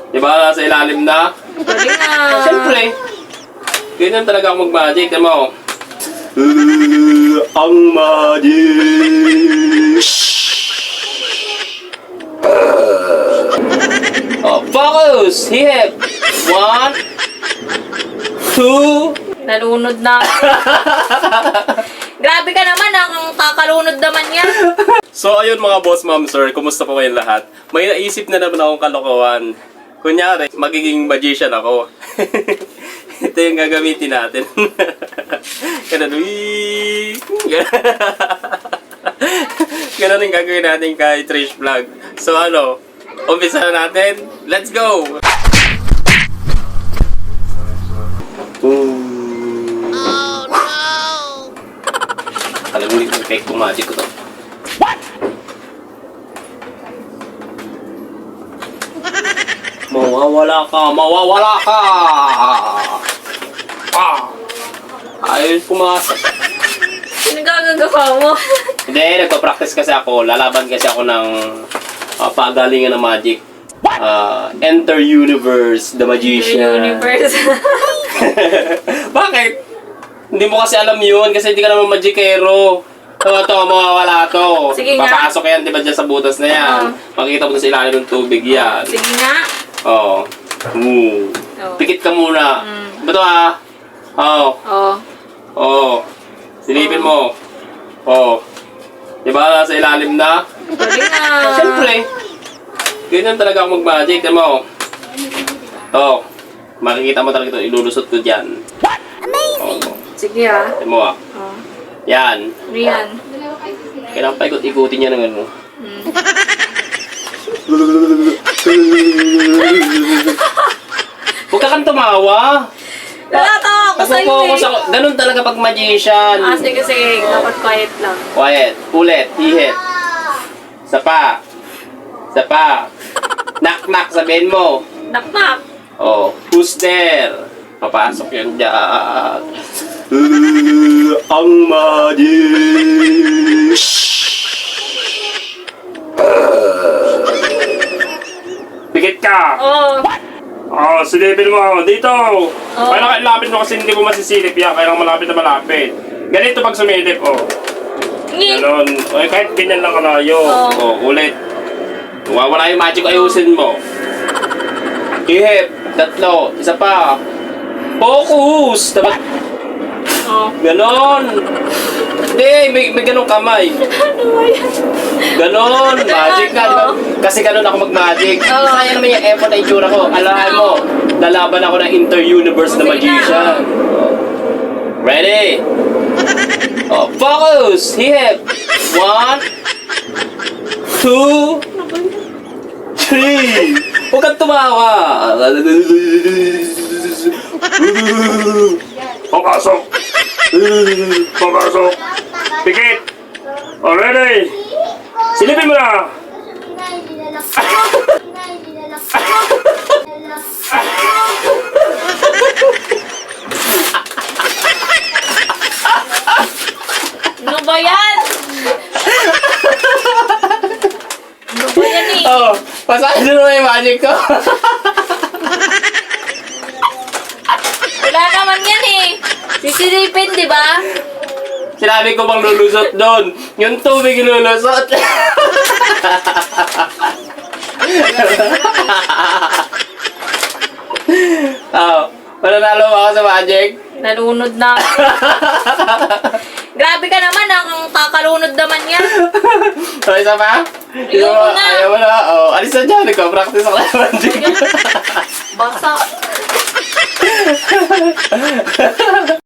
Diba, nasa ilalim na? Galing na. Siyempre. Ganyan talaga ako mag-magic. Diba mo? Ang magic. Oh, focus! Hip! 1, 2. Nalunod na. Grabe ka naman, ang kakalunod naman yan. So ayun mga boss ma'am sir, kumusta po kayong lahat? May naisip na naman akong kalokohan. Kunyari, magiging magician ako. Ito yung gagamitin natin. Ganun, wii! Ganun yung gagawin natin kay Trish Vlog. So ano, umpisa na natin. Let's go! Oh no! Alam mo yung fake kong magic ko to. Mawawala ka! Mawawala ka! Ah! Ayun, pumasok. Sino gagagawa mo? Hindi, nagpa-practice kasi ako. Lalaban kasi ako ng pagalingan ng magic. Enter Universe, the Magician. Universe. Bakit? Hindi mo kasi alam yun kasi hindi ka naman magikero. Ito, mawawala to. Sige nga. Papasok yan, di ba dyan sa butas na yan? Makikita mo sa ilalim ng tubig yan. Sige nga. Oo. Pikit ka muna. Ito Oo. Oo. Oo. Silipin mo. Oo. Di ba nasa ilalim na? Galing na. Siyempre. Ganyan talaga ako mag-magic. Di mo? Oo. Makikita mo talaga ito. Ilulusot ko dyan. Amazing! Sige ah. Di mo Oo. Yan. Ano yan? Kailangan pa ikot-ikutin niya ng ano. Huwag ka kang tumawa. Nalatawa ako sa'yo Focus eh. ako. Ganun talaga pag magician. Sige, sige. Dapat quiet lang. Quiet. Ulit. Hihit. Isa pa. Isa pa. Knock-knock. Sabihin mo. Knock-knock. Oh. Who's there? Papasok yan dyan. Ang magic. Pikit ka. Oo. Oh, silipin mo. Dito. Kailangan lapit mo kasi hindi mo masisilip yan. Kailangan malapit na malapit. Ganito pag sumilip, oh. Ganon. O, kahit ganyan lang kalayo. Oh, ulit. Wala yung magic, ayusin mo. Ihip. Tatlo. Isa pa. Focus. Dapat. Ganon. Hindi, may ganong kamay. Ano ba yan? Ganon. Magic ka. Diba? Kasi ganon ako mag-magic. Sayang naman yung effort na itsura ko. Alahan mo, lalaban ako ng inter-universe na magician. Ready? Oh, focus! Hip! 1, 2, 3. Huwag kang tumawa. Papasok! Papasok! Pikit! Oh, ready? Silipin mo na! Ano ba yan? Ano ba yan eh? Oh, pasahin mo yung magic ko. Wala naman yan eh. Sisilipin, di ba? Sinabi ko bang lulusot doon? Yung tubig lulusot. Oh, mananalo ba ako sa magic? Nalunod na. Grabe ka naman, ang kakalunod naman yan. So, isa pa? Ayaw mo na. Ayaw mo na. Oh, alis na dyan. Nagka-practice ako ng magic. Basa.